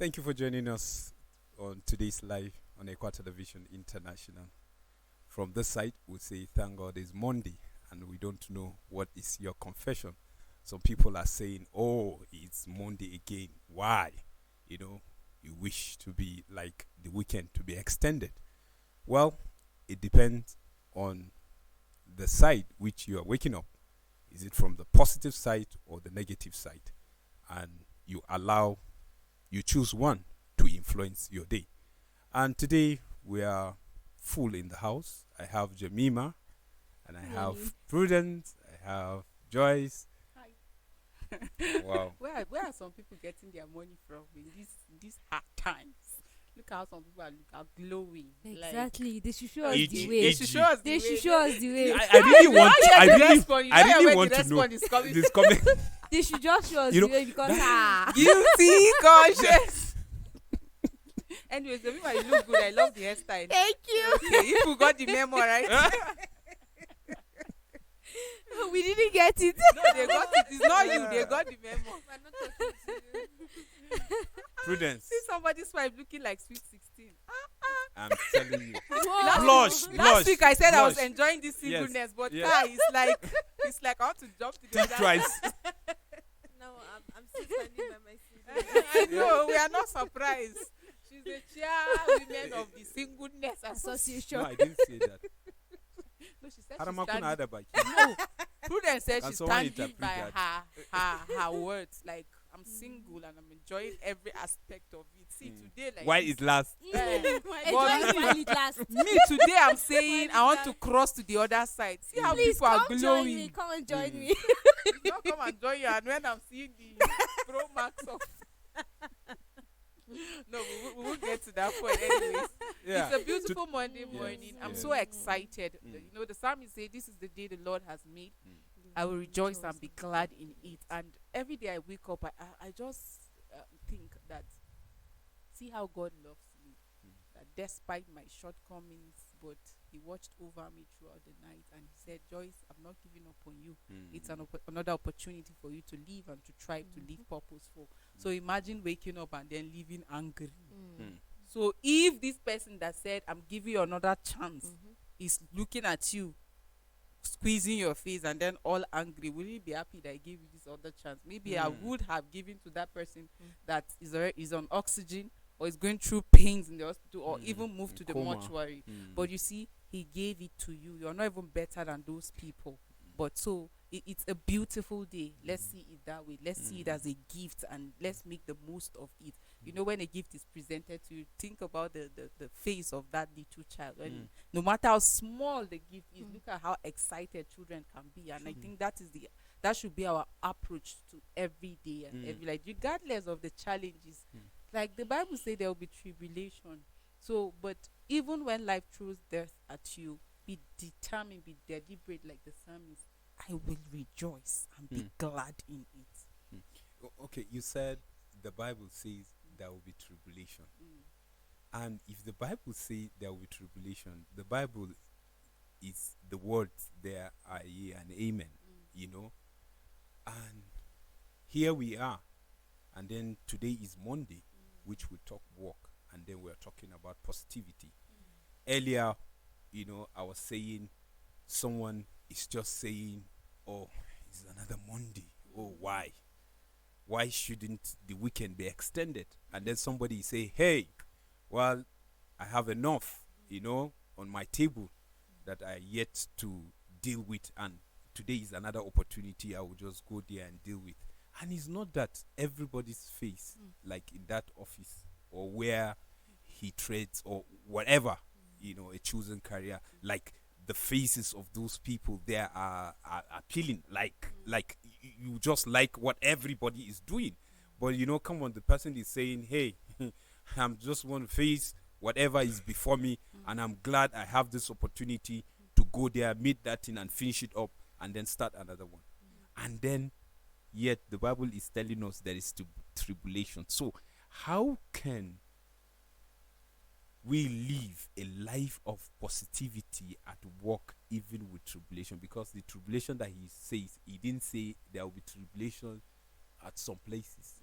Thank you for joining us on today's live on Equa Television International. From this side, we say thank God it's Monday and we don't know what is your confession. Some people are saying, oh, it's Monday again. Why? You wish to be like the weekend to be extended. Well, it depends on the side which you are waking up. Is it from the positive side or the negative side? And you choose one to influence your day. And today we are full in the house. I have Jemima, and I have Prudence, I have Joyce. Hi. Wow. Where are some people getting their money from in these hard times? Look how some people are glowing. Exactly. They should show us Each- the way. They each- should show us the They way. should show us the way. I really want to, I really want to know Is coming. this coming. They should just show us You the know, way because Guilty conscious. Anyways, everybody look good. I love the hairstyle. Thank you. Okay, if you got the memo right. We didn't get it. No, they got it. It's not you. They got the memo. Prudence, See somebody swipe looking like Sweet 16. I'm telling you. Last Blush. week I said I was blush. enjoying this singleness, but yes. it's like I want to jump to the Think other. twice. No, I'm still standing by my I know, we are not surprised. She's the chairwoman of the singleness association. association. No, I didn't say that. No, she said she's Haramakuna standing. Adabaki. No, Prudence said Can she's someone standing by interpret her words. Like, I'm single and I'm enjoying every aspect of it. See, today, like, Why is last? Eh, Enjoy while it lasts. me today, I'm saying I want to cross to the other side. See how Please people are come join me. glowing. Come and join Mm. me. Don't come and join you. And when I'm seeing the pro max of. No, we won't get to that point anyways. Yeah. It's a beautiful Monday morning. I'm yes. so excited. Mm. The psalmist say, "This is the day the Lord has made. I will rejoice and be glad in it." And every day I wake up, I just think that, see how God loves me. That despite my shortcomings, but He watched over me throughout the night, and He said, "Joyce, I'm not giving up on you. It's another opportunity for you to live and to try to live purposeful." So imagine waking up and then living angry. Mm. So if this person that said, "I'm giving you another chance," is looking at you, squeezing your face, and then all angry, will you be happy that I gave you this other chance? Maybe I would have given to that person that is on oxygen or is going through pains in the hospital or even moved to the Coma. mortuary. Mm. But you see, He gave it to you. You're not even better than those people. But so it's a beautiful day. Let's see it that way. Let's see it as a gift and let's make the most of it. When a gift is presented to you, think about the face of that little child. And no matter how small the gift is, look at how excited children can be. And I think that should be our approach to every day and every, like, regardless of the challenges. Like the Bible says, there will be tribulation. So, but even when life throws death at you, be determined, be deliberate, like the psalmist. I will rejoice and be glad in it. Okay, you said the Bible says there will be tribulation. And if the Bible says there will be tribulation, the Bible is the words there are yea and amen, And here we are. And then today is Monday, which we talk work, and then we're talking about positivity. Earlier, I was saying someone is just saying, oh, it's another Monday. Oh, why? Why shouldn't the weekend be extended? And then somebody say, hey, well, I have enough, on my table that I yet to deal with. And today is another opportunity. I will just go there and deal with. And it's not that everybody's face, like in that office or where he trades or whatever, a chosen career, like the faces of those people there are appealing, like you just like what everybody is doing. But come on, the person is saying, hey, I'm just want to face whatever is before me, and I'm glad I have this opportunity to go there, meet that thing and finish it up and then start another one. And then yet the Bible is telling us there is tribulation. So how can we live a life of positivity at work even with tribulation? Because the tribulation that he says, he didn't say there will be tribulation at some places.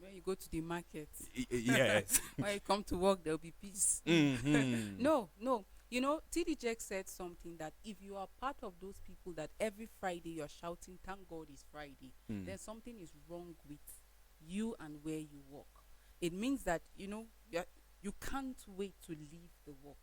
When you go to the market, Yes. when you come to work, there'll be peace. Mhm. No, no. You know, TD Jack said something that if you are part of those people that every Friday you're shouting, "Thank God it's Friday," Mm. then something is wrong with you and where you work. It means that, you know, you can't wait to leave the work.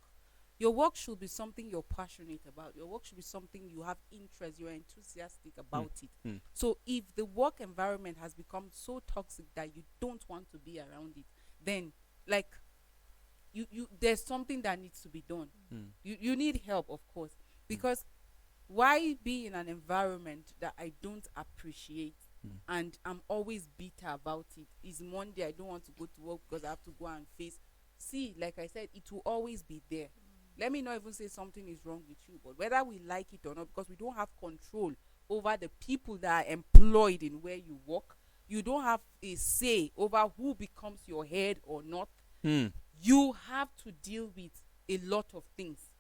Your work should be something you're passionate about. Your work should be something you have interest, you're enthusiastic about it. Mm. So if the work environment has become so toxic that you don't want to be around it, then like you there's something that needs to be done. Mm. You need help, of course, because why be in an environment that I don't appreciate and I'm always bitter about it? Is Monday, I don't want to go to work because I have to go and face. See, like I said, it will always be there. Let me not even say something is wrong with you, but whether we like it or not, because we don't have control over the people that are employed in where you work, you don't have a say over who becomes your head or not. Mm. You have to deal with a lot of things.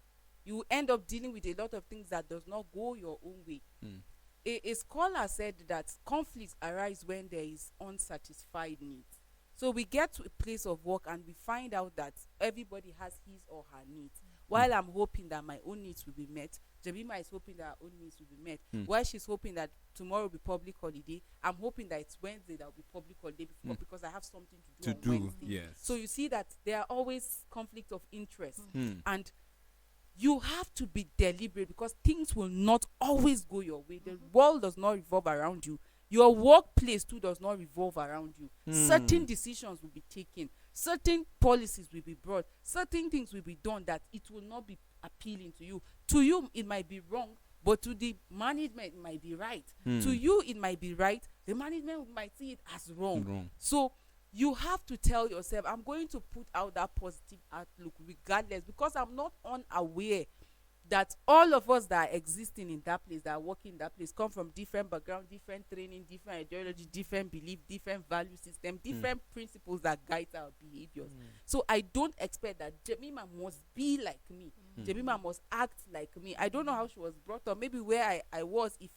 You end up dealing with a lot of things that does not go your own way. Mm. A scholar said that conflicts arise when there is unsatisfied needs. So we get to a place of work and we find out that everybody has his or her needs. While I'm hoping that my own needs will be met, Jemima is hoping that her own needs will be met. While she's hoping that tomorrow will be public holiday, I'm hoping that it's Wednesday that will be public holiday because I have something to do on Wednesday. Yes. So you see that there are always conflict of interest. Mm. And you have to be deliberate because things will not always go your way. The world does not revolve around you. Your workplace too does not revolve around you. Certain decisions will be taken. Certain policies will be brought. Certain things will be done that it will not be appealing to you. To you, it might be wrong, but to the management, it might be right. To you, it might be right. The management might see it as wrong. So you have to tell yourself, I'm going to put out that positive outlook regardless, because I'm not unaware that all of us that are existing in that place, that are working in that place, come from different background, different training, different ideology, different belief, different value system, different principles that guide our behaviors. So I don't expect that Jemima must be like me. Jemima must act like me. I don't know how she was brought up. Maybe where I was, if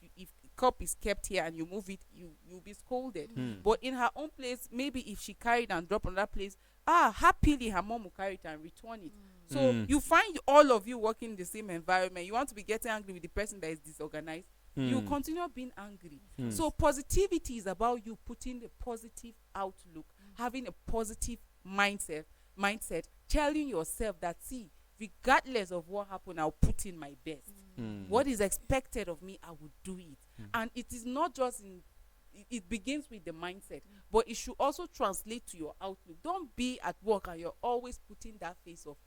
cup is kept here and you move it, you'll be scolded. But in her own place, maybe if she carried and dropped on that place, happily her mom will carry it and return it. So you find all of you working in the same environment. You want to be getting angry with the person that is disorganized. You continue being angry. So positivity is about you putting the positive outlook, having a positive mindset, telling yourself that, see, regardless of what happened, I'll put in my best. What is expected of me, I will do it. And it is not just it begins with the mindset, but it should also translate to your outlook. Don't be at work and you're always putting that face of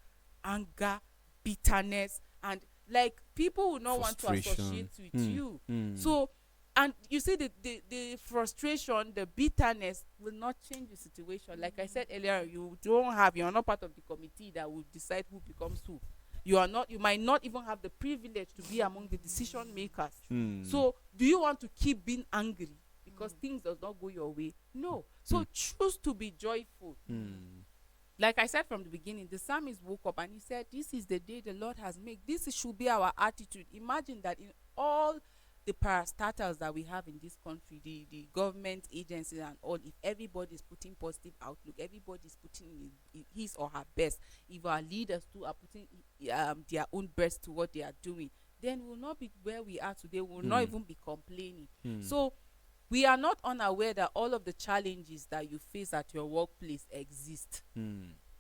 anger, bitterness, and like people will not want to associate with you. So, and you see the frustration, the bitterness will not change the situation. Like I said earlier, you're not part of the committee that will decide who becomes who. You might not even have the privilege to be among the decision makers. So do you want to keep being angry because things does not go your way? No. So choose to be joyful. Like I said from the beginning, the psalmist woke up and he said, this is the day the Lord has made. This should be our attitude. Imagine that in all the parastatals that we have in this country, the government agencies and all, if everybody is putting positive outlook, everybody is putting in his or her best, if our leaders too are putting their own best to what they are doing, then we'll not be where we are today. We'll not even be complaining. So we are not unaware that all of the challenges that you face at your workplace exist.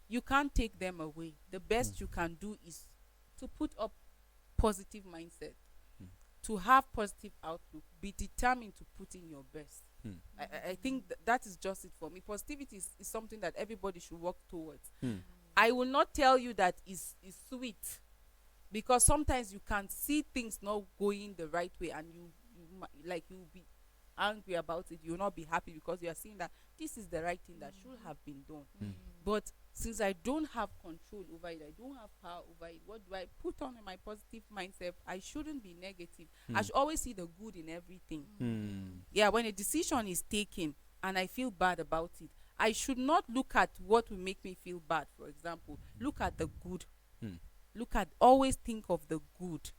You can't take them away. The best you can do is to put up positive mindset, to have positive outlook, be determined to put in your best. I think that is just it for me. Positivity is something that everybody should work towards. I will not tell you that it's sweet, because sometimes you can see things not going the right way and you'll be angry about it. You will not be happy because you are seeing that this is the right thing that should have been done. But since I don't have control over it, I don't have power over it, what do I put on in my positive mindset? I shouldn't be negative. I should always see the good in everything. Yeah, when a decision is taken and I feel bad about it, I should not look at what will make me feel bad. For example, look at the good. Always think of the good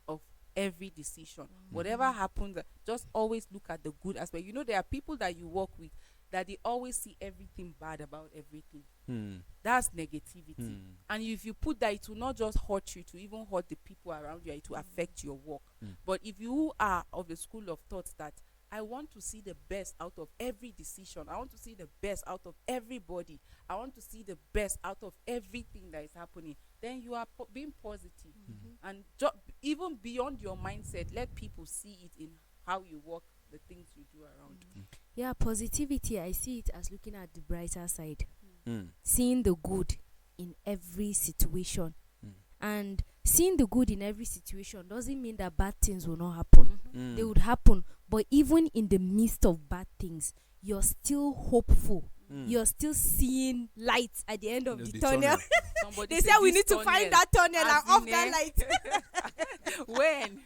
of every decision. Whatever happens, just always look at the good aspect. You know, there are people that you work with, that they always see everything bad about everything. Hmm. That's negativity. Hmm. And if you put that, it will not just hurt you, to even hurt the people around you, it will affect your work. But if you are of the school of thought that I want to see the best out of every decision, I want to see the best out of everybody, I want to see the best out of everything that is happening, then you are being positive. And even beyond your mindset, let people see it in how you work, the things you do around. Yeah, positivity, I see it as looking at the brighter side, Hmm. seeing the good in every situation. Mm. And seeing the good in every situation doesn't mean that bad things will not happen. Hmm. They would happen, but even in the midst of bad things, you're still hopeful. Hmm. You're still seeing light at the end of No, the the tunnel. Somebody They say said we this need to tunnel, find that tunnel and as off in, that light. when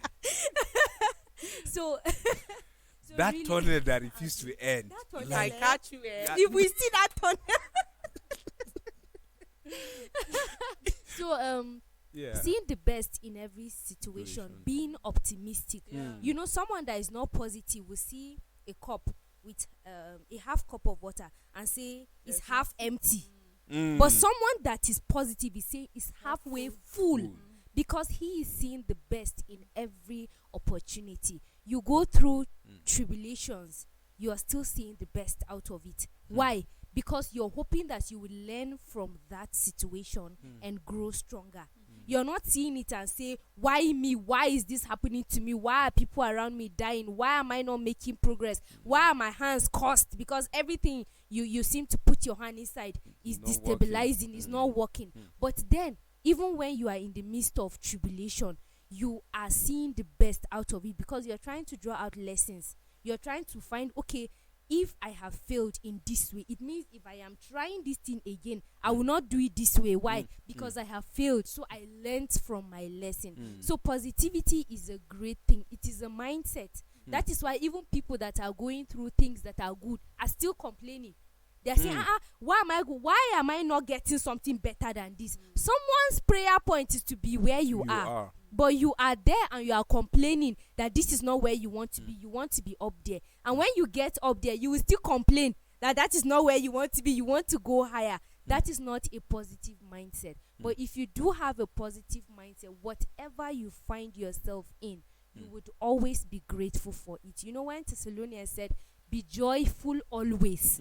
So, That really, tunnel that refused to end. that tunnel, I eh, catch you, Yeah. if we see that tunnel. So Yeah. seeing the best in every situation, Situation. being optimistic. Yeah. Mm. You know, someone that is not positive will see a cup with a half cup of water and say it's There's half empty. Mm. But someone that is positive is saying it's halfway full, Full. because he is seeing the best in every opportunity. You go through tribulations, you are still seeing the best out of it. Why? Because you're hoping that you will learn from that situation and grow stronger. You're not seeing it and say, why me? Why is this happening to me? Why are people around me dying? Why am I not making progress? Why are my hands cursed? Because everything you seem to put your hand inside is Not destabilizing, working. is not working. But then, even when you are in the midst of tribulation, you are seeing the best out of it, because you're trying to draw out lessons. You're trying to find, okay, if I have failed in this way, it means if I am trying this thing again, I will not do it this way. Why? Because I have failed. So I learned from my lesson. So positivity is a great thing. It is a mindset. That is why even people that are going through things that are good are still complaining. They're saying, why am I not getting something better than this? Someone's prayer point is to be where you are. But you are there and you are complaining that this is not where you want to be. You want to be up there. And when you get up there, you will still complain that that is not where you want to be. You want to go higher. That is not a positive mindset. But if you do have a positive mindset, whatever you find yourself in, you would always be grateful for it. You know, when Thessalonians said, be joyful always.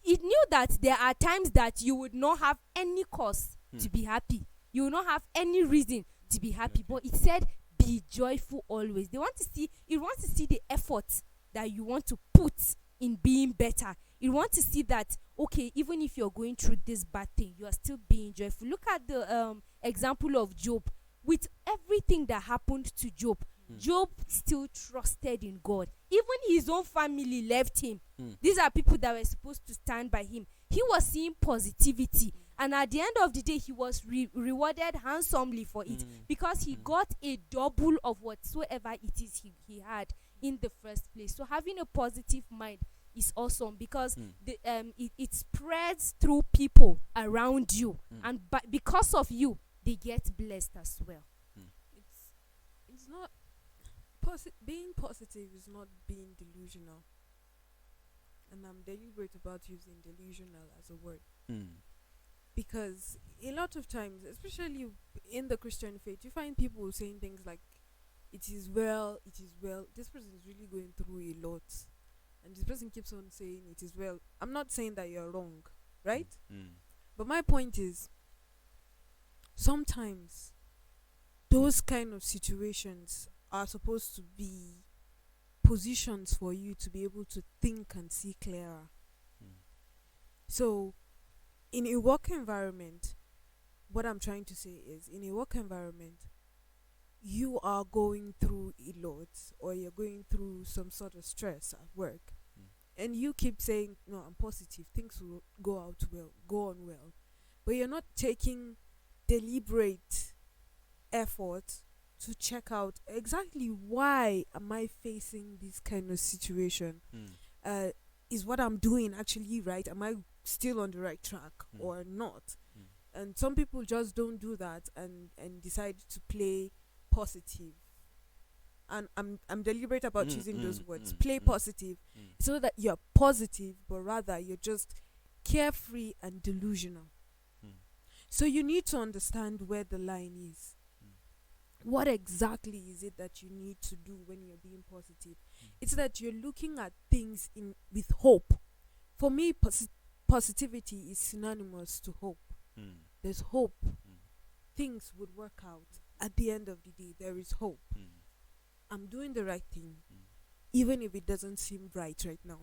It knew that there are times that you would not have any cause to be happy. You will not have any reason to be happy. But it said, be joyful always. It wants to see the effort that you want to put in being better. It wants to see that, okay, even if you're going through this bad thing, you are still being joyful. Look at the example of Job. With everything that happened to Job, Job still trusted in God. Even his own family left him. These are people that were supposed to stand by him. He was seeing positivity. And at the end of the day, he was rewarded handsomely for it, because he got a double of whatsoever it is he had in the first place. So having a positive mind is awesome, because it spreads through people around you. And because of you, they get blessed as well. It's not being positive is not being delusional, and I'm deliberate about using delusional as a word, because a lot of times, especially in the Christian faith, you find people saying things like, it is well, this person is really going through a lot, and this person keeps on saying it is well. I'm not saying that you're wrong, right? But my point is, sometimes those kind of situations are supposed to be positions for you to be able to think and see clearer. So in a work environment, what I'm trying to say is, in a work environment, you are going through a lot, or you're going through some sort of stress at work, and you keep saying, no, I'm positive, things will go on well, but you're not taking deliberate effort to check out exactly, why am I facing this kind of situation? Is what I'm doing actually right? Am I still on the right track or not? And some people just don't do that and decide to play positive and I'm deliberate about choosing those words. Play mm. positive, so that you're positive, but rather you're just carefree and delusional. Mm. So you need to understand where the line is. What exactly is it that you need to do when you're being positive? It's that you're looking at things in with hope. For me, positivity is synonymous to hope. Mm. There's hope. Things would work out. At the end of the day, there is hope. Mm. I'm doing the right thing, Mm. even if it doesn't seem right right now,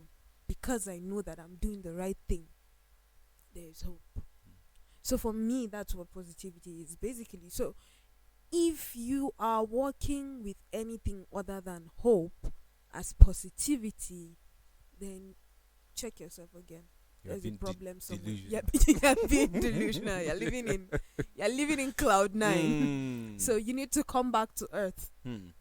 because I know that I'm doing the right thing. There is hope. So for me, that's what positivity is basically. So if you are working with anything other than hope as positivity, then check yourself again. You're There's a being problem somewhere. delusional. You're being delusional. You're living in cloud nine. Mm. So you need to come back to earth Mm.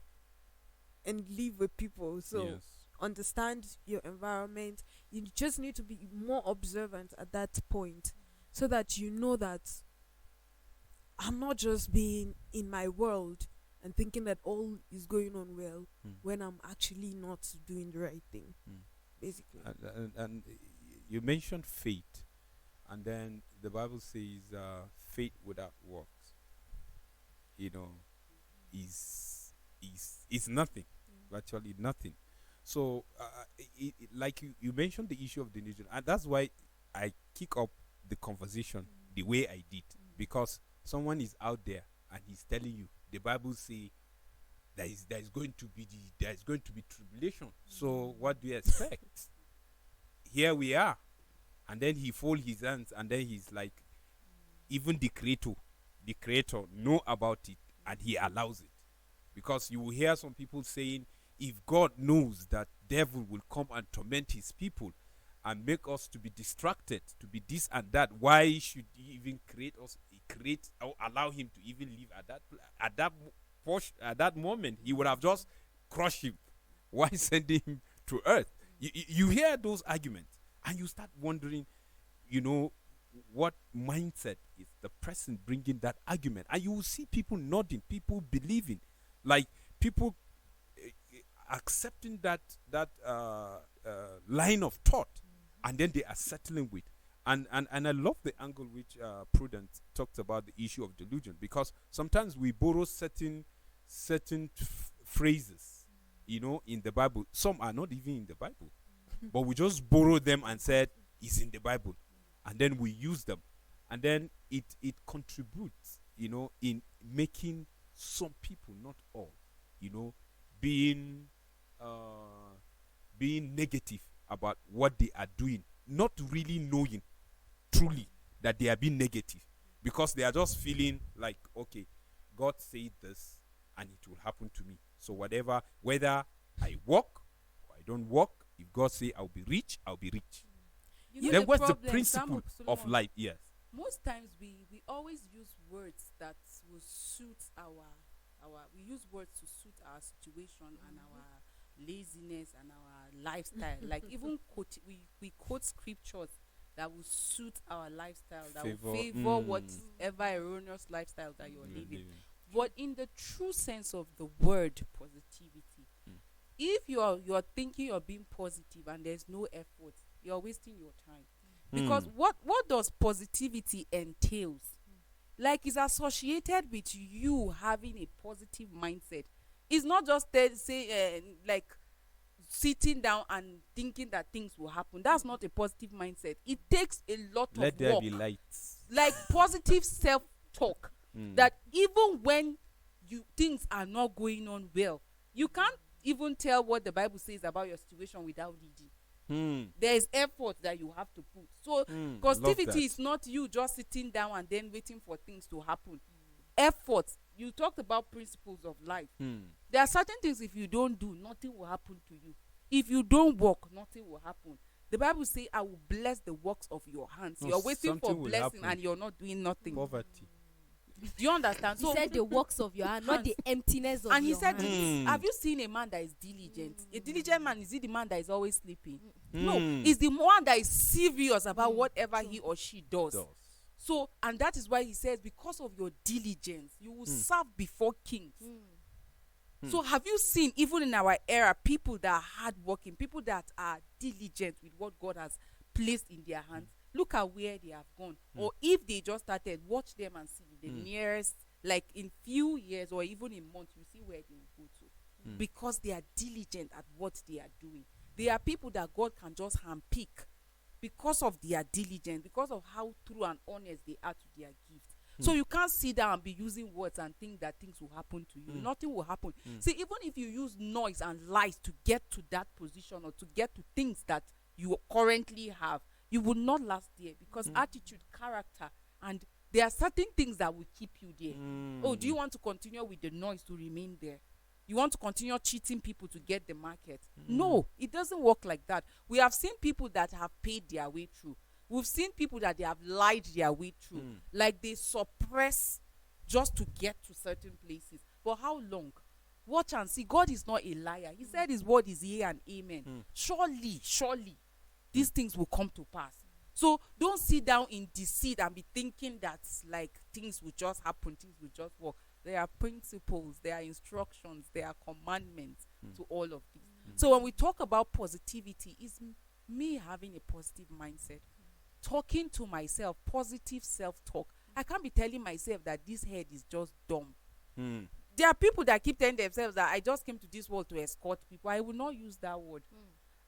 and live with people. So Yes. understand your environment. You just need to be more observant at that point, so that you know that I'm not just being in my world and thinking that all is going on well when I'm actually not doing the right thing. Basically. And you mentioned faith, and then the Bible says faith without works, is nothing. Virtually nothing. So, like you mentioned the issue of delusion, and that's why I kick up the conversation the way I did, because someone is out there and he's telling you the Bible say there is going to be tribulation. So what do you expect? Here we are, and then he folds his hands, and then he's like, even the creator know about it, and he allows it, because you will hear some people saying, if God knows that devil will come and torment his people and make us to be distracted, to be this and that, why should he even create or allow him to even live at that moment? He would have just crushed him. Why sending him to earth? You hear those arguments, and you start wondering, what mindset is the person bringing that argument? And you will see people nodding, people believing, like people accepting that line of thought, and then they are settling with. And I love the angle which Prudence talked about the issue of delusion, because sometimes we borrow certain phrases, in the Bible. Some are not even in the Bible, but we just borrow them and said it's in the Bible, and then we use them, and then it contributes, in making some people, not all, being negative about what they are doing, not really knowing truly that they are being negative, because they are just feeling like, okay, God said this and it will happen to me. So whether I work or I don't work, if God say I'll be rich, I'll be rich. Then what's the principle of life? Yes. Most times we always use words that will suit we use words to suit our situation and our laziness and our lifestyle. Like even we quote scriptures that will suit our lifestyle, that will favor whatever erroneous lifestyle that you're living. But in the true sense of the word positivity, if you're thinking you're being positive and there's no effort, you're wasting your time. Because what does positivity entails? Like, it's associated with you having a positive mindset. It's not just like sitting down and thinking that things will happen. That's not a positive mindset. It takes a lot of work. Let there be lights. Like positive self-talk. That even when things are not going on well, you can't even tell what the Bible says about your situation without reading. There is effort that you have to put. So positivity is not you just sitting down and then waiting for things to happen. Effort. You talked about principles of life. There are certain things, if you don't do, nothing will happen to you. If you don't work, nothing will happen. The Bible says, I will bless the works of your hands. No, you're waiting for something will blessing happen. and you're not doing nothing. Poverty. Do you understand? He said the works of your hand, not the emptiness of And he your said, hand. have you seen a man that is diligent? A diligent man, is he the man that is always sleeping? No, Mm. he's the one that is serious about whatever he or she does. Does. So, and that is why he says, because of your diligence, you will serve before kings. So have you seen, even in our era, people that are hardworking, people that are diligent with what God has placed in their hands? Look at where they have gone. Or if they just started, watch them and see the nearest, like in few years or even in months, you see where they will go to. Because they are diligent at what they are doing. They are people that God can just handpick because of their diligence, because of how true and honest they are to their gift. So you can't sit down and be using words and think that things will happen to you. Nothing will happen. See, even if you use noise and lies to get to that position or to get to things that you currently have, you will not last there, because attitude, character, and there are certain things that will keep you there. Oh, do you want to continue with the noise to remain there? You want to continue cheating people to get the market? No, it doesn't work like that. We have seen people that have paid their way through. We've seen people that they have lied their way through. Like they suppress just to get to certain places. But how long? Watch and see. God is not a liar. He said his word is yea and amen. Surely, these things will come to pass. So don't sit down in deceit and be thinking that like things will just happen, things will just work. There are principles, there are instructions, there are commandments to all of these. So when we talk about positivity, it's me having a positive mindset. Talking to myself, positive self-talk. I can't be telling myself that this head is just dumb. There are people that keep telling themselves that I just came to this world to escort people. I will not use that word.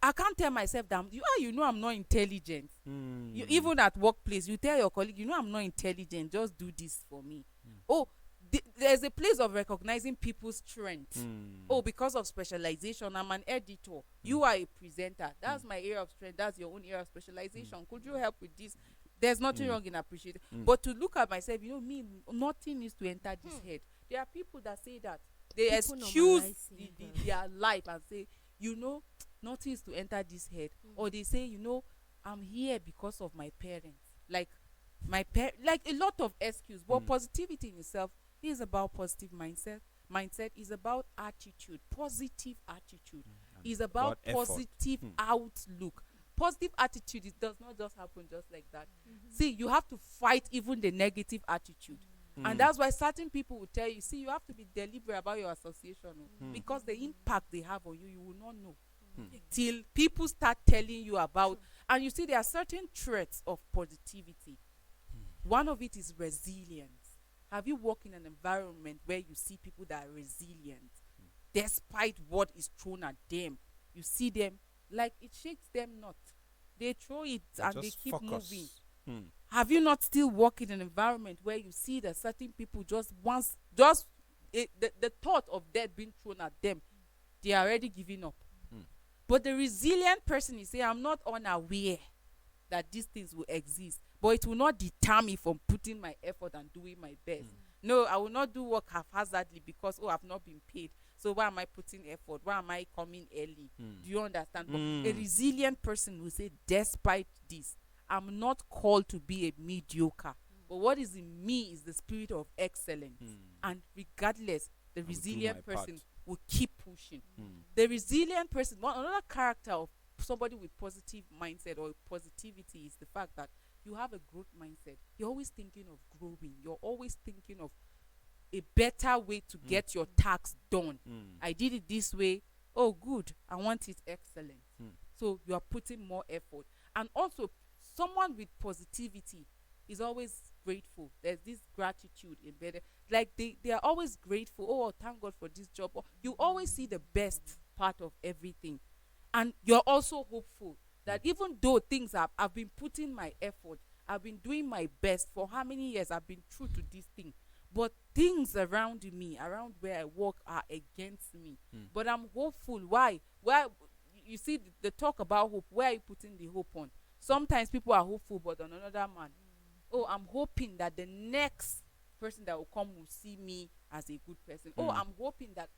I can't tell myself that you know I'm not intelligent. You, even at workplace, you tell your colleague, you know I'm not intelligent. Just do this for me. Oh, there's a place of recognizing people's strengths. Oh, because of specialization, I'm an editor. You are a presenter. That's my area of strength. That's your own area of specialization. Could you help with this? There's nothing wrong in appreciating. But to look at myself, me, nothing needs to enter this head. There are people that say that. They People excuse normalizing their life and say, nothing is to enter this head. Or they say, I'm here because of my parents. Like a lot of excuse. But positivity in itself is about positive mindset. Mindset is about attitude, positive attitude. Is about positive outlook. Positive attitude, it does not just happen just like that. See, you have to fight even the negative attitude. And that's why certain people will tell you, see, you have to be deliberate about your association. Because the impact they have on you, you will not know. Till people start telling you about. And you see, there are certain traits of positivity. One of it is resilience. Have you worked in an environment where you see people that are resilient despite what is thrown at them? You see them, like it shakes them not. They throw it and they keep moving. Have you not still worked in an environment where you see that certain people the thought of death being thrown at them, they are already giving up? But the resilient person is saying, I'm not unaware that these things will exist, but it will not deter me from putting my effort and doing my best. No, I will not do work haphazardly because, I've not been paid. So why am I putting effort? Why am I coming early? Do you understand? But a resilient person will say, despite this, I'm not called to be a mediocre. But what is in me is the spirit of excellence. And regardless, the resilient person will keep pushing. The resilient person, another character of somebody with positive mindset or positivity is the fact that you have a growth mindset. You're always thinking of growing. You're always thinking of a better way to get your tasks done. I did it this way. Oh, good. I want it excellent. So you are putting more effort. And also, someone with positivity is always grateful. There's this gratitude embedded. Like they are always grateful. Oh, thank God for this job. You always see the best part of everything. And you're also hopeful that even though things I've been putting my effort, I've been doing my best for how many years, I've been true to this thing, but things around me, around where I work, are against me. But I'm hopeful. Why? You see the talk about hope. Where are you putting the hope on? Sometimes people are hopeful, but on another man. Oh, I'm hoping that the next person that will come will see me as a good person. Oh, I'm hoping that,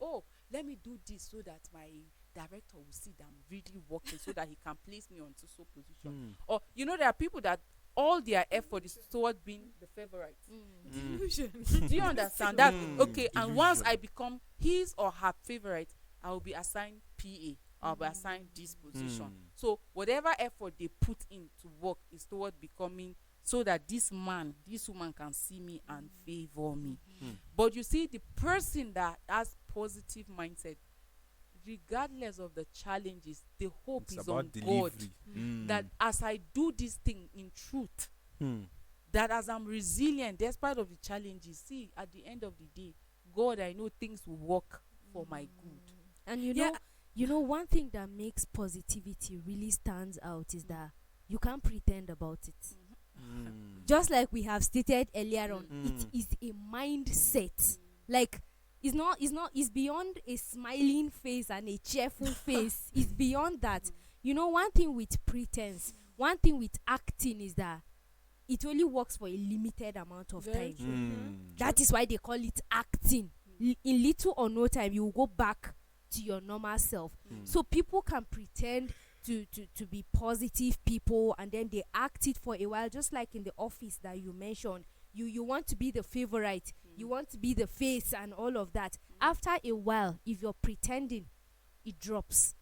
let me do this so that my director will see that I'm really working so that he can place me on so position. Or, there are people that all their effort is towards being the favorite. Delusion. Do you understand that? Okay, and once I become his or her favorite, I will be assigned PA. I'll be assigned this position. So whatever effort they put in to work is toward becoming so that this man, this woman can see me and favor me. But you see, the person that has positive mindset, regardless of the challenges, the hope It's is about on delivery. God. That as I do this thing in truth, that as I'm resilient despite of the challenges, see, at the end of the day, God, I know things will work for my good. And you Yeah. know, one thing that makes positivity really stands out is that you can't pretend about it. Just like we have stated earlier on, it is a mindset. Like, it's beyond a smiling face and a cheerful face. It's beyond that. You know, one thing with pretense, one thing with acting is that it only works for a limited amount of Very time. true. That is why they call it acting. In little or no time, you will go back to your normal self. So people can pretend to be positive people, and then they act it for a while, just like in the office that you mentioned. You want to be the favorite, you want to be the face and all of that. After a while, if you're pretending, it drops.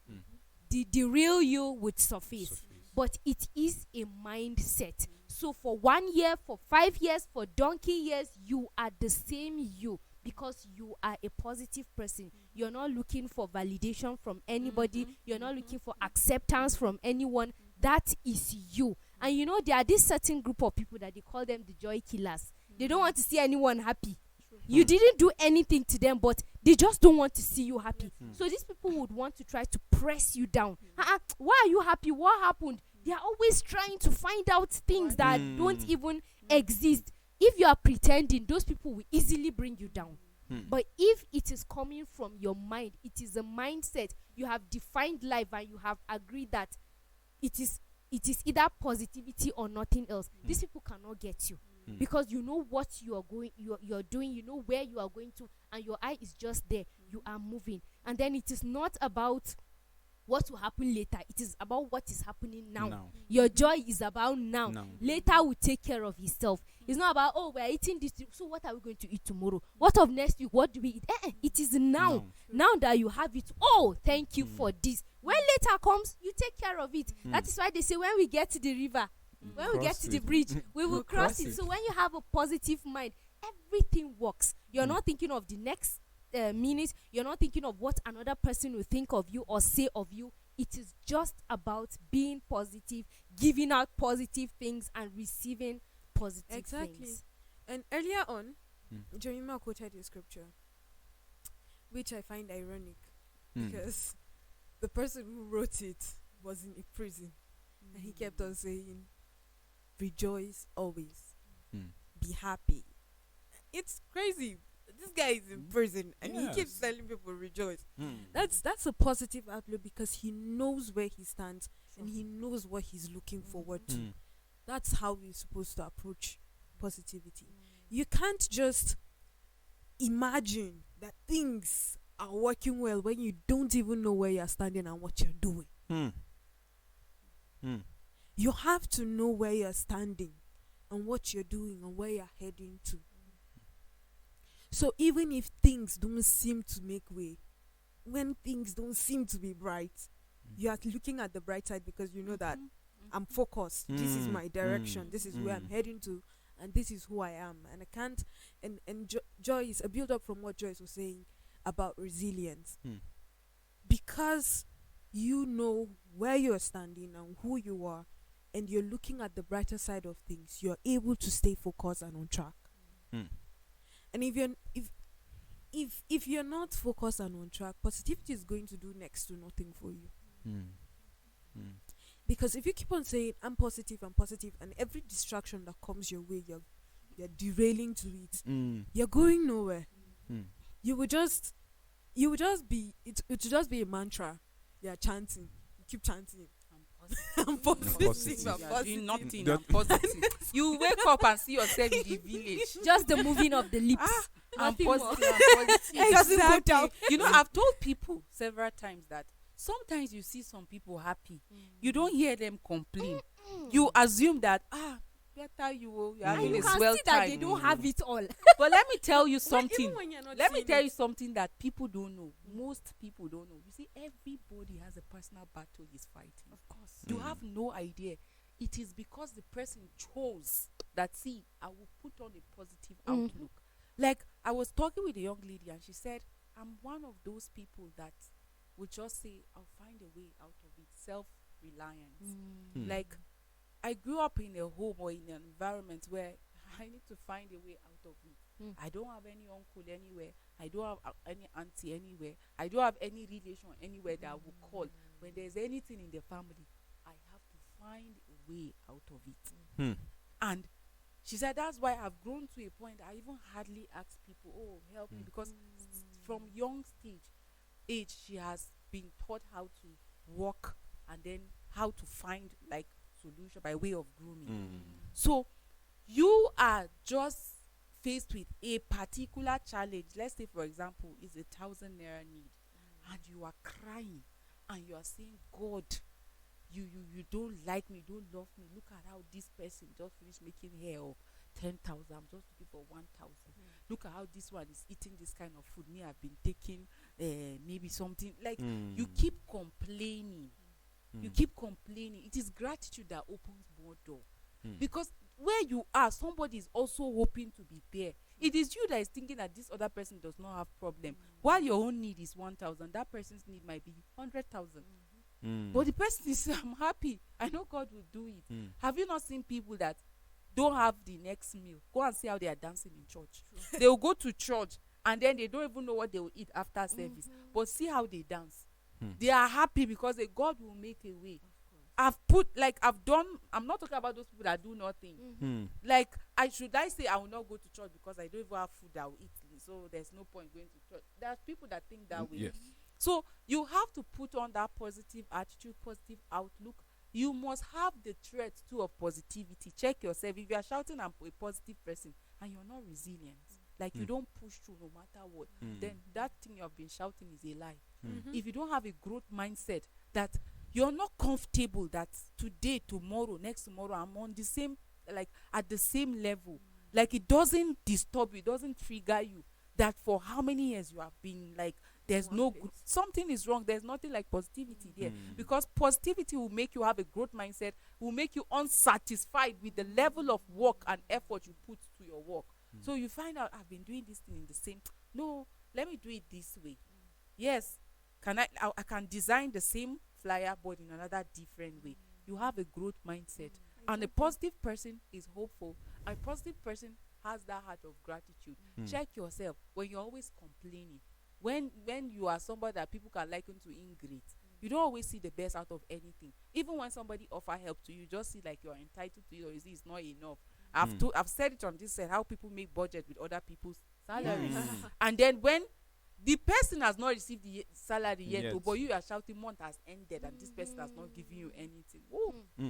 The real you would surface. But it is a mindset. So for 1 year, for 5 years, for donkey years, you are the same you, because you are a positive person. You're not looking for validation from anybody. You're not looking for acceptance from anyone. That is you. And you know, there are this certain group of people that they call them the joy killers. They don't want to see anyone happy. You didn't do anything to them, but they just don't want to see you happy. So these people would want to try to press you down. Why are you happy? What happened? They are always trying to find out things that don't even exist. If you are pretending, those people will easily bring you down. But if it is coming from your mind, it is a mindset. You have defined life and you have agreed that it is either positivity or nothing else. These people cannot get you. Because you know what you're doing, you know where you are going to, and your eye is just there. You are moving. And then it is not about what will happen later. It is about what is happening now. Your joy is about now. Later will take care of itself. It's not about, oh, we're eating this, so what are we going to eat tomorrow? What of next week? What do we eat? It is now. Now that you have it, oh, thank you for this. When later comes, you take care of it. That is why they say when we get to the river, when we get to the bridge, we will cross it. So when you have a positive mind, everything works. You're not thinking of the next minute. You're not thinking of what another person will think of you or say of you. It is just about being positive, giving out positive things, and receiving positive things. And earlier on, Jeremiah quoted a scripture, which I find ironic, because the person who wrote it was in a prison, and he kept on saying, rejoice always, be happy. It's crazy. This guy is in prison and he keeps telling people rejoice. That's a positive outlook, because he knows where he stands and he knows what he's looking forward to. That's how we're supposed to approach positivity. You can't just imagine that things are working well when you don't even know where you're standing and what you're doing. You have to know where you're standing and what you're doing and where you're heading to. So even if things don't seem to make way, when things don't seem to be bright, you are looking at the bright side, because you know that I'm focused. This is my direction. This is where I'm heading to, and this is who I am. And I can't. And Joyce, a build up from what Joyce was saying about resilience, because you know where you're standing and who you are, and you're looking at the brighter side of things, you're able to stay focused and on track. And if you're not focused and on track, positivity is going to do next to nothing for you. Because if you keep on saying I'm positive, and every distraction that comes your way, you're derailing to it, you're going nowhere. You would just be it would just be a mantra. You're chanting, you keep chanting. I'm positive. I'm doing nothing. I'm positive. You wake up and see yourself in the village. Just the moving of the lips. I'm Nothing positive. more. I'm positive. It doesn't go Exactly. down. You know, I've told people several times that sometimes you see some people happy, you don't hear them complain. You assume that better you're And having you a can swell see that time. they don't have it all. But let me tell you something. Even when you're not Let me seeing tell it. you something that people don't know. Most people don't know. You see, everybody has a personal battle he's fighting. Of course. You have no idea. it is because the person chose that, see, I will put on a positive outlook. Like, I was talking with a young lady and she said, I'm one of those people that would just say, I'll find a way out of it. Self-reliance. Like, I grew up in a home or in an environment where I need to find a way out of it. I don't have any uncle anywhere. I don't have any auntie anywhere. I don't have any relation anywhere that I will call. When there's anything in the family, I have to find a way out of it. And she said that's why I've grown to a point I even hardly ask people, oh, help me, because from young age she has been taught how to walk and then how to find like solution by way of grooming. So you are just faced with a particular challenge. Let's say, for example, it's 1,000 naira need, and you are crying and you are saying, God, you don't like me, don't love me. Look at how this person just finished making hair of 10,000. I'm just looking for 1,000. Look at how this one is eating this kind of food. Me, I've been taking maybe something like you keep complaining. You keep complaining. It is gratitude that opens more door. Because where you are, somebody is also hoping to be there. It is you that is thinking that this other person does not have problem. While your own need is 1,000, that person's need might be 100,000. But the person is, I'm happy. I know God will do it. Have you not seen people that don't have the next meal? Go and see how they are dancing in church. They will go to church and then they don't even know what they will eat after service. But see how they dance. They are happy because God will make a way. I'm not talking about those people that do nothing. Like, I say I will not go to church because I don't even have food that I will eat. So there's no point going to church. There are people that think that way. Yes. So you have to put on that positive attitude, positive outlook. You must have the trait too of positivity. Check yourself. If you are shouting at a positive person and you're not resilient, like you don't push through no matter what, then that thing you have been shouting is a lie. If you don't have a growth mindset, that you're not comfortable that today, tomorrow, next tomorrow, I'm on the same, like at the same level. Like it doesn't disturb you, it doesn't trigger you. That for how many years you have been like, there's something is wrong. There's nothing like positivity there. Because positivity will make you have a growth mindset, will make you unsatisfied with the level of work and effort you put to your work. So you find out, I've been doing this thing in the same, no, let me do it this way. Yes, I can design the same flyer but in another different way. You have a growth mindset. And a positive person is hopeful. A positive person has that heart of gratitude. Check yourself when you're always complaining. When you are somebody that people can liken to ingrate, you don't always see the best out of anything. Even when somebody offer help to you, just see like you're entitled to it, or is it's not enough. I've said it on this set, how people make budget with other people's salaries. And then when the person has not received the salary yet, but you are shouting month has ended and this person has not given you anything.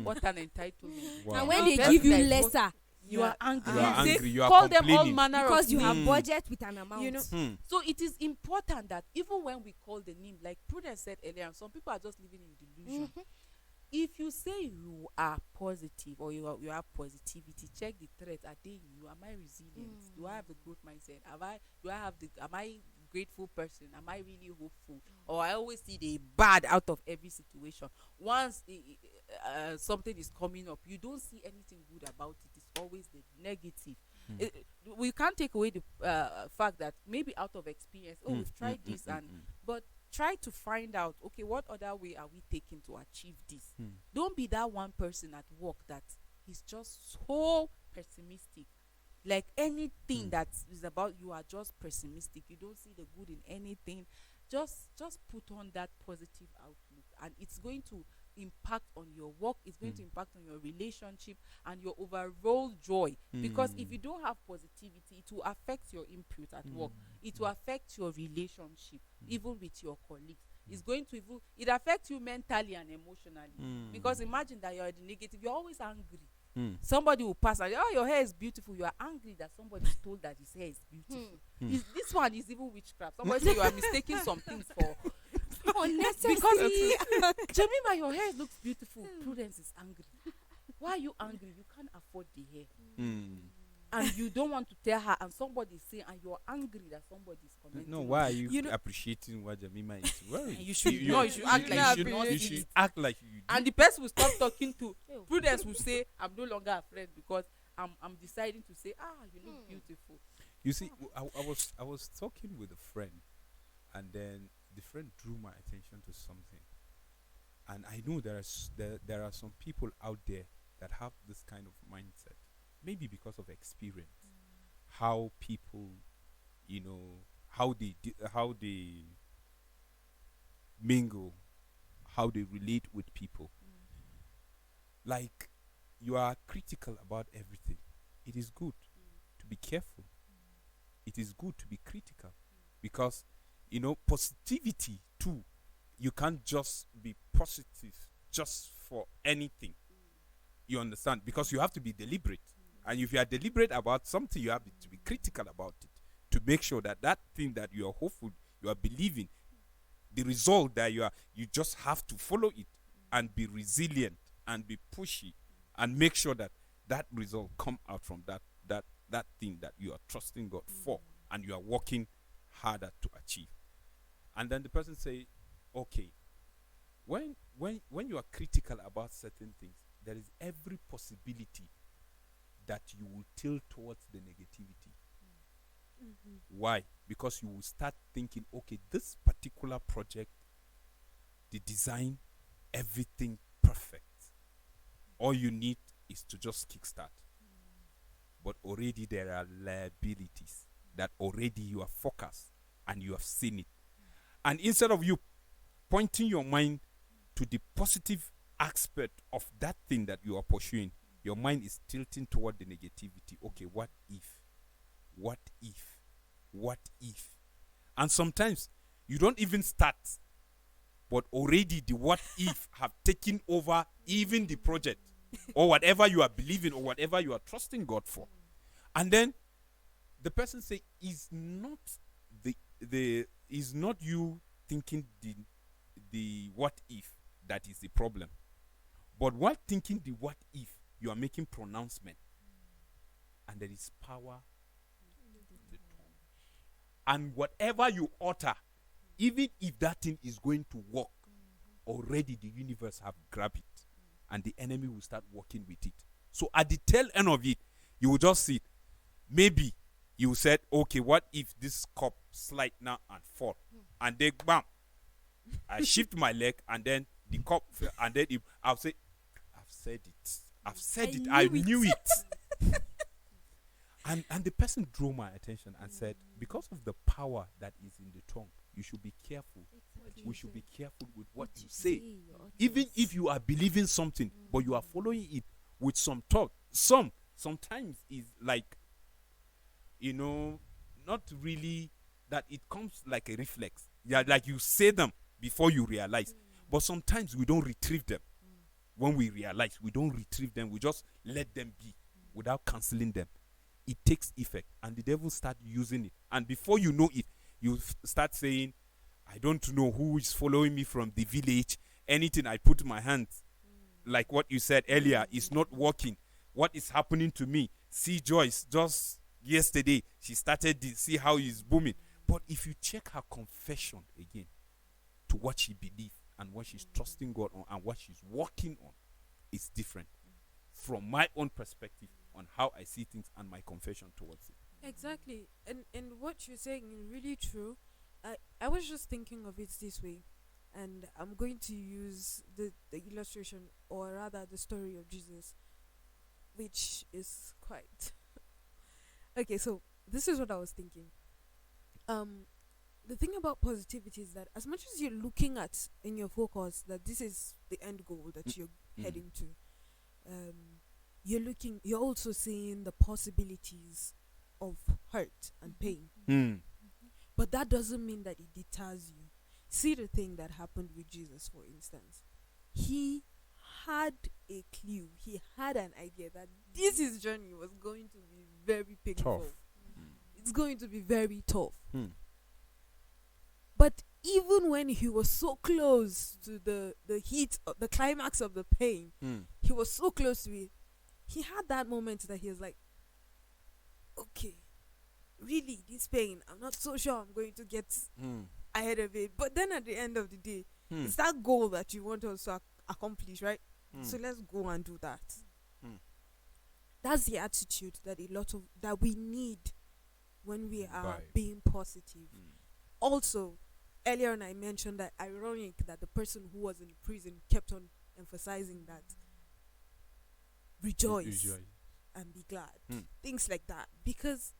What an entitlement. Wow. And when they give you lesser, you are angry. You are angry. You are call them all complaining. manner because of you have names. budget with an amount. You know, So it is important that even when we call the name, like Prudence said earlier, some people are just living in delusion. If you say you are positive or you have positivity, check the threat. Are they in you? Am I resilient? Do I have the growth mindset? Am I grateful person? Am I really hopeful? Or I always see the bad out of every situation. Once something is coming up, you don't see anything good about it. It's always the negative. We can't take away the fact that maybe out of experience, we've tried this, but try to find out, okay, what other way are we taking to achieve this? Don't be that one person at work that is just so pessimistic. Like anything that is about you are just pessimistic. You don't see the good in anything. Just put on that positive outlook, and it's going to impact on your work. It's going to impact on your relationship and your overall joy. Because if you don't have positivity, it will affect your input at work. It will affect your relationship, even with your colleagues. It's going to it affects you mentally and emotionally. Because imagine that you're the negative. You're always angry. Somebody will pass and, your hair is beautiful. You are angry that somebody told that his hair is beautiful. This one is even witchcraft. Somebody say you are mistaking some things for unnecessary. Because Jemima, your hair looks beautiful. Prudence is angry. Why are you angry? You can't afford the hair. and you don't want to tell her, and somebody say, and you're angry that somebody is commenting. No, on why are it. you, You know- appreciating what Jemima is wearing? You should no, you should act you like should- you not you see should it. act like you do. And the person will stop talking to Ew. Prudence will say, I'm no longer a friend because I'm deciding to say, you look beautiful. You see, I was talking with a friend, and then the friend drew my attention to something, and I know there are some people out there that have this kind of mindset, maybe because of experience, how people, how they mingle, how they relate with people. Like, you are critical about everything. It is good to be careful. It is good to be critical, because positivity too, you can't just be positive just for anything. You understand? Because you have to be deliberate, and if you are deliberate about something, you have to be critical about it to make sure that that thing that you are hopeful, you are believing, the result that you just have to follow it and be resilient and be pushy and make sure that that result come out from that thing that you are trusting God for, and you are working harder to achieve. And then the person say, okay, when you are critical about certain things, there is every possibility that you will tilt towards the negativity. Why? Because you will start thinking, okay, this particular project, the design, everything perfect. All you need is to just kickstart. But already there are liabilities that already you are focused and you have seen it. And instead of you pointing your mind to the positive aspect of that thing that you are pursuing, your mind is tilting toward the negativity. Okay, what if? What if? What if? And sometimes you don't even start, but already the what if have taken over even the project or whatever you are believing or whatever you are trusting God for. And then the person say, is not is not you thinking the what if that is the problem, but while thinking the what if, you are making pronouncement, and there is power in the tongue. And whatever you utter, even if that thing is going to work, already the universe have grabbed it, and the enemy will start working with it. So at the tail end of it, you will just see it. Maybe you said, okay, what if this cup slide now and fall, and then bam, I shift my leg, and then the cup fell, and then I'll say, I've said it, I knew it. And the person drew my attention and said, because of the power that is in the tongue, you should be careful. We should be careful with what you say. Even if you are believing something, but you are following it with some thought. Sometimes is like, not really that it comes like a reflex. Yeah, like you say them before you realize. But sometimes we don't retrieve them. When we realize, we don't retrieve them. We just let them be without canceling them. It takes effect, and the devil start using it. And before you know it, you start saying, I don't know who is following me from the village. Anything I put my hands, like what you said earlier, is not working. What is happening to me? See Joyce, just yesterday, she started to see how he's booming. But if you check her confession again to what she believes and what she's trusting God on and what she's working on, it's different from my own perspective on how I see things and my confession towards it. Exactly. And what you're saying is really true. I was just thinking of it this way, and I'm going to use the illustration, or rather the story of Jesus, which is quite okay. So this is what I was thinking. The thing about positivity is that as much as you're looking at in your focus that this is the end goal that you're heading to, you're also seeing the possibilities of hurt and pain. But that doesn't mean that it deters you. See the thing that happened with Jesus, for instance. He had a clue, he had an idea that this his journey was going to be very painful. Tough. It's going to be very tough. But even when he was so close to the heat, the climax of the pain, he was so close to it. He had that moment that he was like, okay, really, this pain, I'm not so sure I'm going to get Mm. ahead of it. But then at the end of the day, Mm. it's that goal that you want us to accomplish, right? Mm. So let's go and do that. Mm. That's the attitude that we need when we are Right. being positive. Mm. Also, earlier on I mentioned that ironic that the person who was in prison kept on emphasizing that rejoice and be glad. Mm. Things like that. Because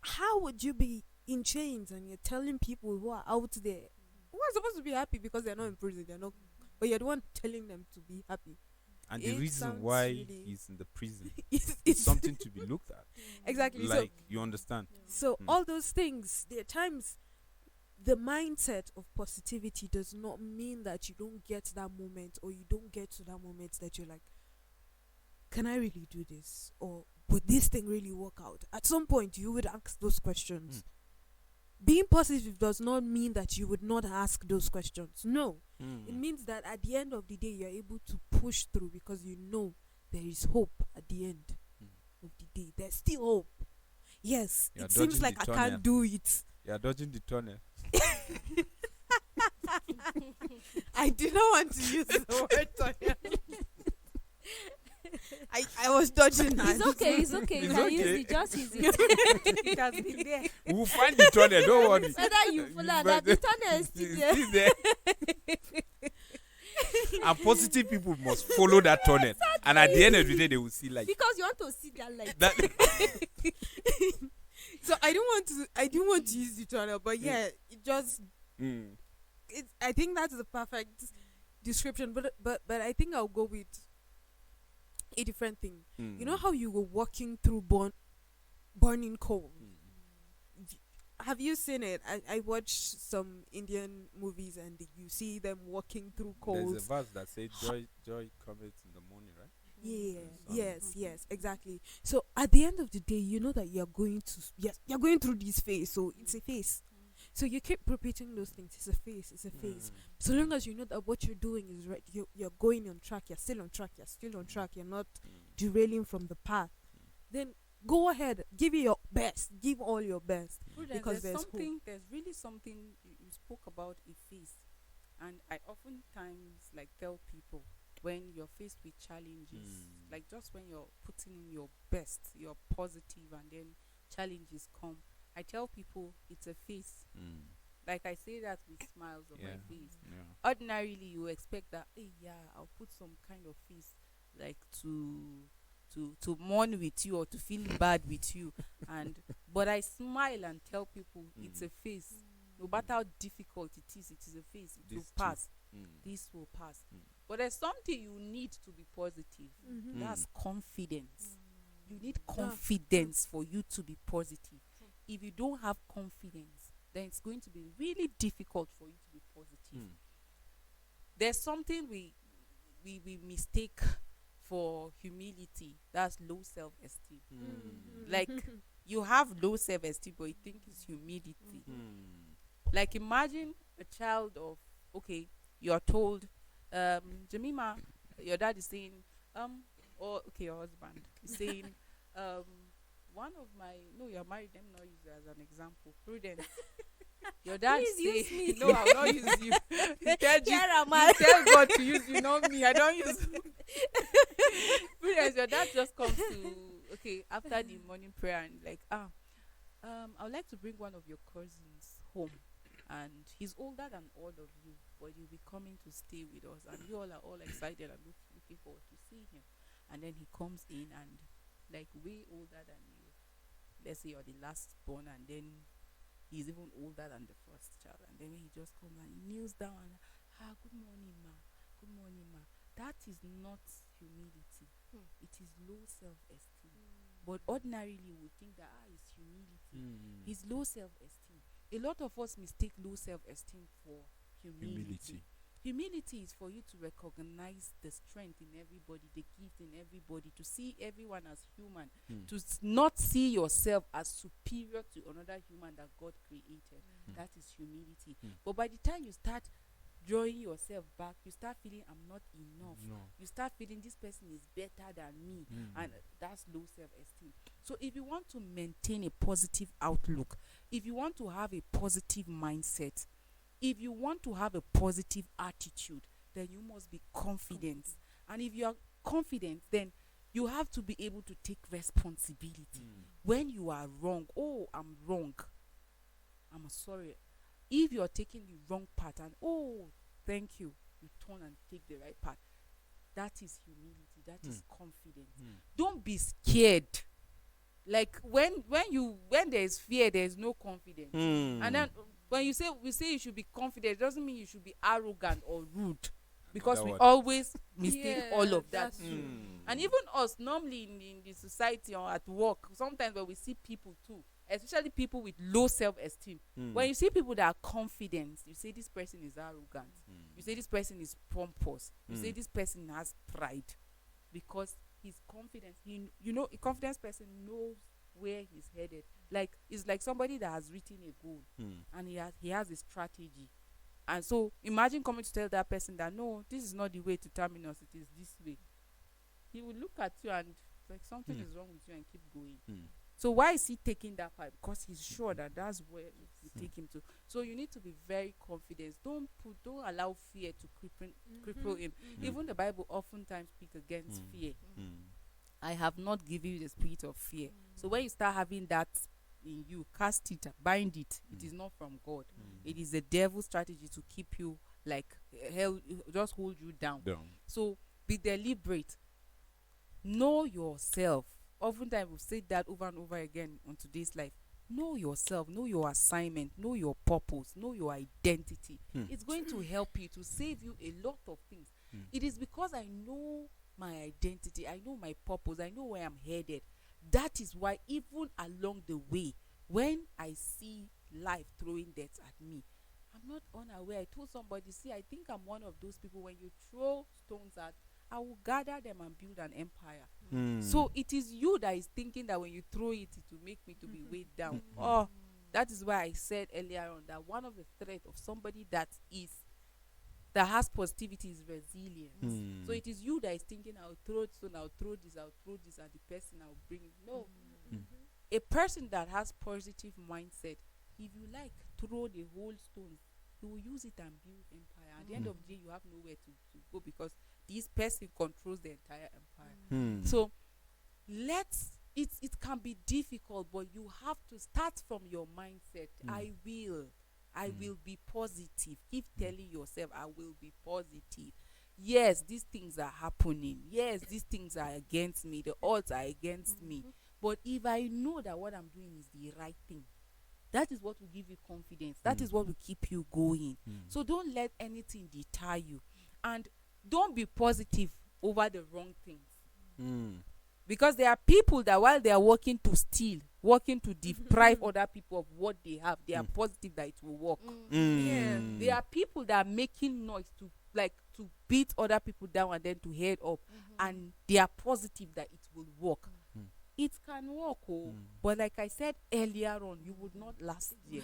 how would you be in chains and you're telling people who are out there who are supposed to be happy because they're not in prison, they're not, but you're the one telling them to be happy. And the It reason sounds why really- he's in the prison it's is something to be looked at. exactly. Like, you understand? So Mm. all those things, there are times the mindset of positivity does not mean that you don't get that moment, or you don't get to that moment that you're like, can I really do this? Or would this thing really work out? At some point you would ask those questions. Being positive does not mean that you would not ask those questions. No. Mm. It means that at the end of the day you're able to push through because you know there is hope at the end of the day. There's still hope. Yes, You're it seems dodging like the I tunnel. can't do it. You're dodging the tunnel. I did not want to use the word tunnel. I was dodging that. It's okay. It's okay. You It's can use okay. it. Just use it. It has been there. We'll find the tunnel, don't worry. Whether you follow that, the tunnel is still there. Still there. And positive people must follow that tunnel. And at the end of the day, they will see like Because you want to see that light. that. So I didn't want to use the tunnel, but yeah, it just Mm. I think that's the perfect description. But I think I'll go with a different thing. Mm. You know how you were walking through burning coal? Have you seen it? I watch some Indian movies and you see them walking through There's a coals. verse that says joy cometh in the morning, right? Yeah, Mm. yes, exactly. So at the end of the day, you know that you're going through this phase. So it's a phase. So you keep repeating those things. It's a phase. It's a phase. Mm. So long as you know that what you're doing is right, you're going on track. You're still on track. You're still on track. You're not Mm. derailing from the path. Then go ahead, give it your best. Give all your best. Prudence, Because there's there's hope. there's really something you spoke about a face, and I oftentimes like tell people when you're faced with challenges, like just when you're putting in your best, you're positive, and then challenges come. I tell people it's a face. Mm. Like I say that with smiles on my Yeah. face. Yeah. Ordinarily, you expect that, hey, yeah, I'll put some kind of face, like to mourn with you or to feel bad with you, but I smile and tell people it's a face. No matter how difficult it is a face. It will This too. pass. Mm. This will pass. Mm. But there's something you need to be positive. Mhm. That's confidence. You need confidence for you to be positive. If you don't have confidence, then it's going to be really difficult for you to be positive. Mm. There's something we mistake for humility. That's low self-esteem. Mm. Like you have low self-esteem, but you think it's humility. Mm. Like imagine a child of, okay, you're told, Jemima, your dad is saying, or okay, your husband is saying, you're married, let me not use you as an example. Prudence. Your dad Please say, use me. no, I'll not use you. You tell, Here am you I. tell God to use you, not me. I don't use Prudence, your dad just comes to, okay, after the morning prayer and like, I would like to bring one of your cousins home. And he's older than all of you, but he'll be coming to stay with us. And you all are all excited and looking forward to seeing him. And then he comes in and like way older than you. Let's say you're the last born, and then he's even older than the first child. And then when he just comes and he kneels down and, good morning, ma. Good morning, ma. That is not humility. It is low self-esteem. But ordinarily we would think that it's humility. Mm. It's low self-esteem. A lot of us mistake low self-esteem for humility. Humility is for you to recognize the strength in everybody, the gift in everybody, to see everyone as human, Mm. to not see yourself as superior to another human that God created. That is humility. Mm. But by the time you start drawing yourself back. You start feeling I'm not enough. No. You start feeling this person is better than me, and that's low self-esteem. So if you want to maintain a positive outlook, if you want to have a positive mindset, if you want to have a positive attitude, then you must be confident. And if you are confident, then you have to be able to take responsibility. When you are wrong, oh, I'm wrong, I'm sorry. If you're taking the wrong path and oh, thank you, you turn and take the right path, that is humility, that is confidence. Don't be scared. Like when there is fear, there is no confidence. And then when we say you should be confident, it doesn't mean you should be arrogant or rude, because we always mistake all of that. And even us normally in the society or at work, sometimes when we see people too, especially people with low self-esteem, when you see people that are confident, you say this person is arrogant, you say this person is pompous, you say this person has pride, because he's confident. A confident person knows where he's headed. Like, it's like somebody that has written a goal and he has a strategy. And so imagine coming to tell that person that no, this is not the way to terminus, it is this way. He will look at you and like something is wrong with you and keep going. So why is he taking that part? Because he's sure that that's where you take him to. So you need to be very confident. Don't allow fear to cripple him. Even the Bible oftentimes speaks against fear. I have not given you the spirit of fear. So when you start having that in you, cast it, bind it. It is not from God. It is the devil's strategy to keep you like hell, just hold you down. So be deliberate. Know yourself. Oftentimes we've said that over and over again on today's life. Know yourself, know your assignment, know your purpose, know your identity. It's going to help you to save you a lot of things. It is because I know my identity, I know my purpose, I know where I'm headed. That is why even along the way, when I see life throwing death at me, I'm not unaware. I told somebody, see, I think I'm one of those people, when you throw stones at, I will gather them and build an empire. So it is you that is thinking that when you throw it, it will make me to be weighed down. Oh, that is why I said earlier on that one of the threats of somebody that has positivity is resilience. So it is you that is thinking, I'll throw stone, I'll throw this, and the person I'll bring it. No. A person that has positive mindset, if you like, throw the whole stone, you will use it and build empire. At the end of the day, you have nowhere to go, because this person controls the entire empire. So it can be difficult, but you have to start from your mindset. I will be positive. Keep telling yourself, I will be positive. Yes, these things are happening. Yes, these things are against me. The odds are against me. But if I know that what I'm doing is the right thing, that is what will give you confidence. That is what will keep you going. So don't let anything deter you. And don't be positive over the wrong things. Because there are people that while they are working to steal, working to deprive other people of what they have, they are positive that it will work. There are people that are making noise to beat other people down and then to head up, and they are positive that it will work. It can work, but like I said earlier on, you would not last there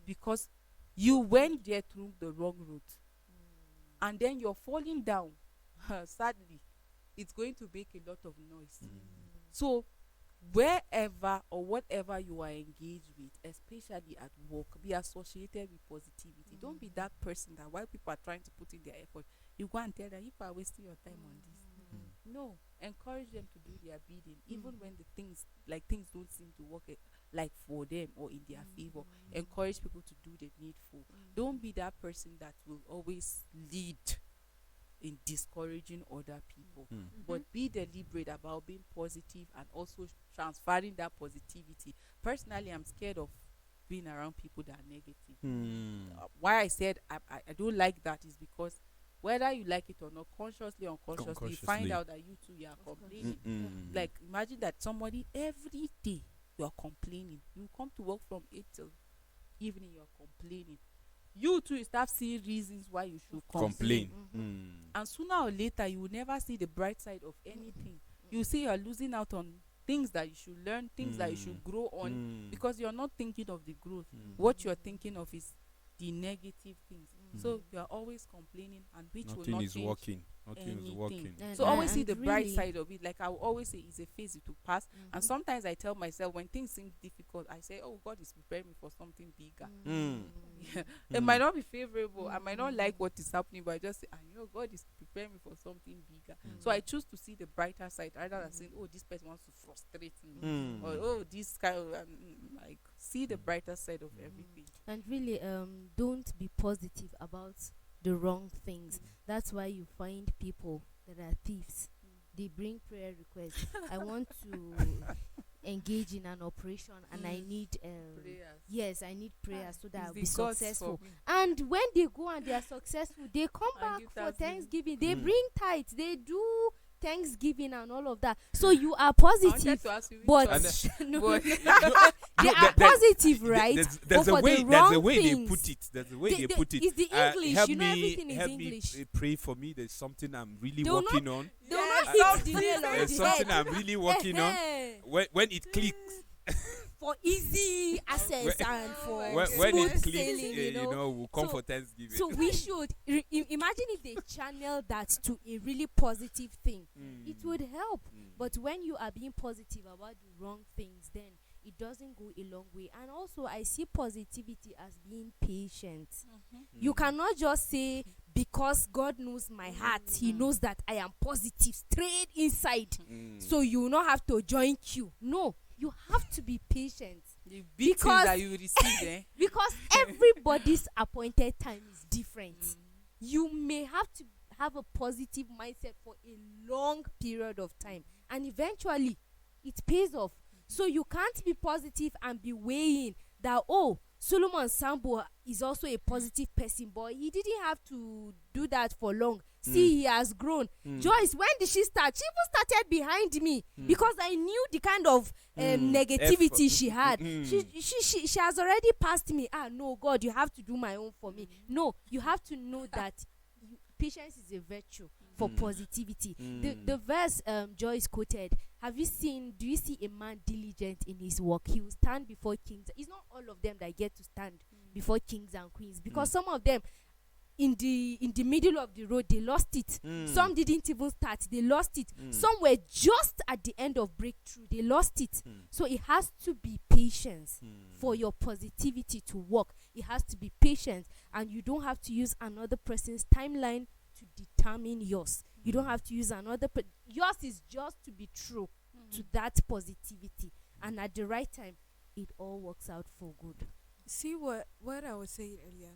because you went there through the wrong route, and then you're falling down. Sadly, it's going to make a lot of noise. So wherever or whatever you are engaged with, especially at work, be associated with positivity. Don't be that person that while people are trying to put in their effort, you go and tell them, you are wasting your time on this. No, encourage them to do their bidding, even when things don't seem to work like for them or in their favor. Encourage people to do the needful. Don't be that person that will always lead in discouraging other people, but be deliberate about being positive and also transferring that positivity. Personally, I'm scared of being around people that are negative. Why I said I don't like that is because whether you like it or not, consciously or unconsciously, you find out that you are complaining. Like, imagine that somebody every day you are complaining. You come to work from 8 till evening, you are complaining. You too start seeing reasons why you should complain. And sooner or later, you will never see the bright side of anything. You see you are losing out on things that you should learn, things that you should grow on, because you're not thinking of the growth. What you're thinking of is the negative things. So you are always complaining, and which will Nothing not is change working. Nothing is anything. working. And- So always see and the bright really- side of it. Like I will always say, it's a phase, it will pass. And Mhm. sometimes I tell myself, when things seem difficult, I say, oh, God is preparing me for something bigger. Mm. It might not be favorable. I might not like what is happening, but I just say, God is preparing me for something bigger. So I choose to see the brighter side rather than saying, oh, this person wants to frustrate me, Mm. or oh, this kind of like see the brighter side of everything. And really, don't be positive about the wrong things. That's why you find people that are thieves. They bring prayer requests. I want to engage in an operation, and I need Prayers. yes, I need prayer so that It's I'll the be gods for successful. me. And when they go and they are successful, they come And back give for Thanksgiving. Thanksgiving. They Mm. bring tithes. They do Thanksgiving and all of that. So you are I wanted positive, to ask you which but church. no, But- they No, are positive, right? There's But a for way. the There's wrong a way they things. put it. There's a way They- they put it. it's the English. Help You know, me, everything is help English. me. Pray for me. There's something I'm really They'll not- working on. They'll Yes, not hit the nail on There's the something head. I'm really working on. When it clicks, For easy access and for when it smooth clicks, sailing, you know. we'll come So- for Thanksgiving. So we should imagine if they channel that to a really positive thing. It would help. But when you are being positive about the wrong things, then it doesn't go a long way. And also, I see positivity as being patient. You cannot just say, because God knows my heart, He knows that I am positive straight inside. So you will not have to join queue. No, you have to be patient. The big Because- things that you receive, Because everybody's appointed time is different. You may have to have a positive mindset for a long period of time, and eventually it pays off. So you can't be positive and be weighing that, oh, Solomon Sambo is also a positive person, but he didn't have to do that for long. See, he has grown. Joyce, when did she start? She even started behind me because I knew the kind of negativity she had. She has already passed me. No, God, you have to do my own for me. No, you have to know that patience is a virtue for positivity. The verse Joyce quoted, do you see a man diligent in his work? He will stand before kings. It's not all of them that get to stand before kings and queens, because some of them in the middle of the road, they lost it. Some didn't even start, they lost it. Some were just at the end of breakthrough, they lost it. So it has to be patience for your positivity to work. It has to be patience, and you don't have to use another person's timeline to determine yours. You don't have to use yours is just to be true to that positivity, and at the right time it all works out for good. See what I was saying earlier.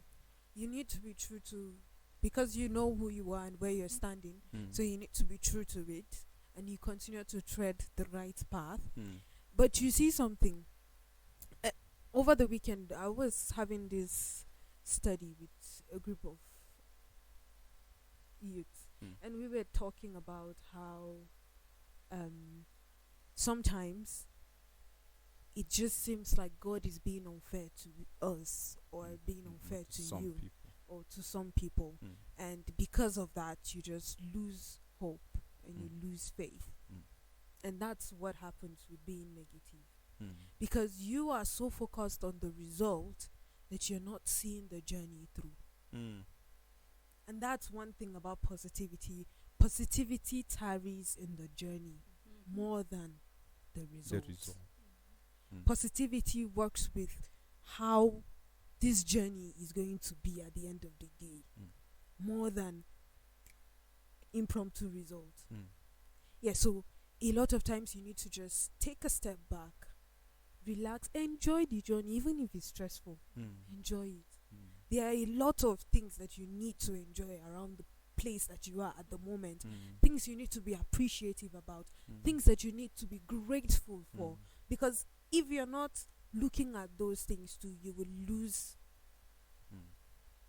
You need to be true to, because you know who you are and where you're standing. So you need to be true to it, and you continue to tread the right path. But you see something. Over the weekend, I was having this study with a group of youth, and we were talking about how sometimes it just seems like God is being unfair to us, or being unfair to some you, people. or to some people. And because of that, you just lose hope and you lose faith. And that's what happens with being negative. Because you are so focused on the result that you're not seeing the journey through. And that's one thing about positivity. Positivity tarries in the journey more than the result. Positivity works with how this journey is going to be at the end of the day, more than impromptu results. Yeah, so a lot of times you need to just take a step back, relax, enjoy the journey, even if it's stressful. Enjoy it. There are a lot of things that you need to enjoy around the place that you are at the moment. Things you need to be appreciative about, things that you need to be grateful for. Because if you're not looking at those things too, you will lose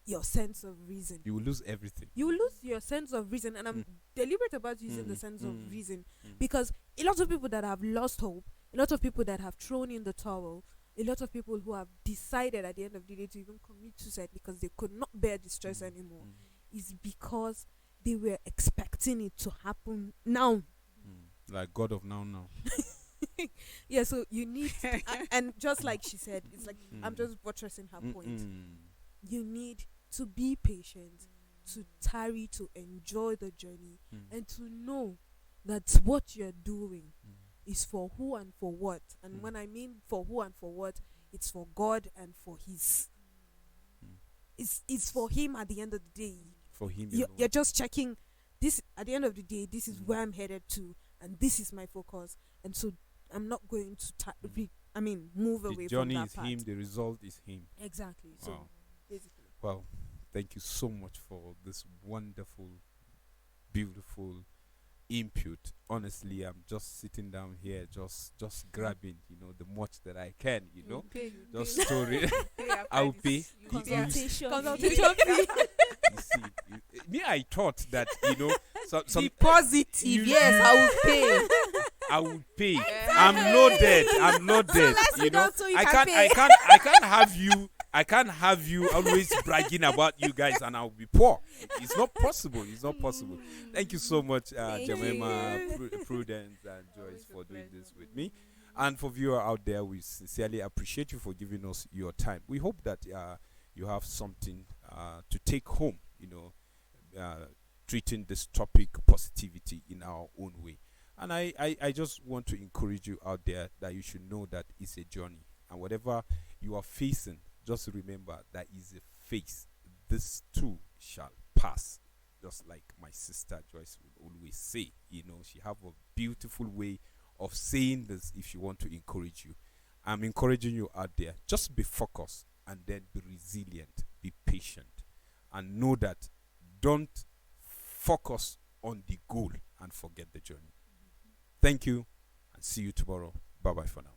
your sense of reason. You will lose everything. You will lose your sense of reason. And I'm deliberate about using the sense of reason, because a lot of people that have lost hope, a lot of people that have thrown in the towel, a lot of people who have decided at the end of the day to even commit suicide because they could not bear the stress anymore, is because they were expecting it to happen now. Like God of now. Yeah, so you need and just like she said, it's like I'm just buttressing her point. You need to be patient, to tarry, to enjoy the journey, and to know that what you're doing is for who and for what. And when I mean for who and for what, it's for God and for His. It's for Him at the end of the day. For Him You're alone. just checking this at the end of the day. This is where I'm headed to, and this is my focus. And so I'm not going to move The away from journey that is path. Him, the result is Him. Exactly. So Wow. basically, Well, thank you so much for this wonderful, beautiful input. Honestly, I'm just sitting down here, just grabbing, the much that I can, just story. I'll pay. Consultation. Consultation You see, me, I thought that, some Be positive. you- Yes, I will pay. I will pay. I'm loaded. I'm loaded. sit down so you I can can't. pay. I can't have you. I can't have you always bragging about you guys, and I'll be poor. It's not possible. It's not possible. Thank you so much, Thank Jemima, Prudence, and Joyce, for doing this with me. And for viewer out there, we sincerely appreciate you for giving us your time. We hope that you have something to take home. Treating this topic positivity in our own way. And I just want to encourage you out there that you should know that it's a journey. And whatever you are facing, just remember that is a phase. This too shall pass. Just like my sister Joyce would always say, she have a beautiful way of saying this if she want to encourage you. I'm encouraging you out there. Just be focused and then be resilient, be patient, and know that don't focus on the goal and forget the journey. Thank you and see you tomorrow. Bye bye for now.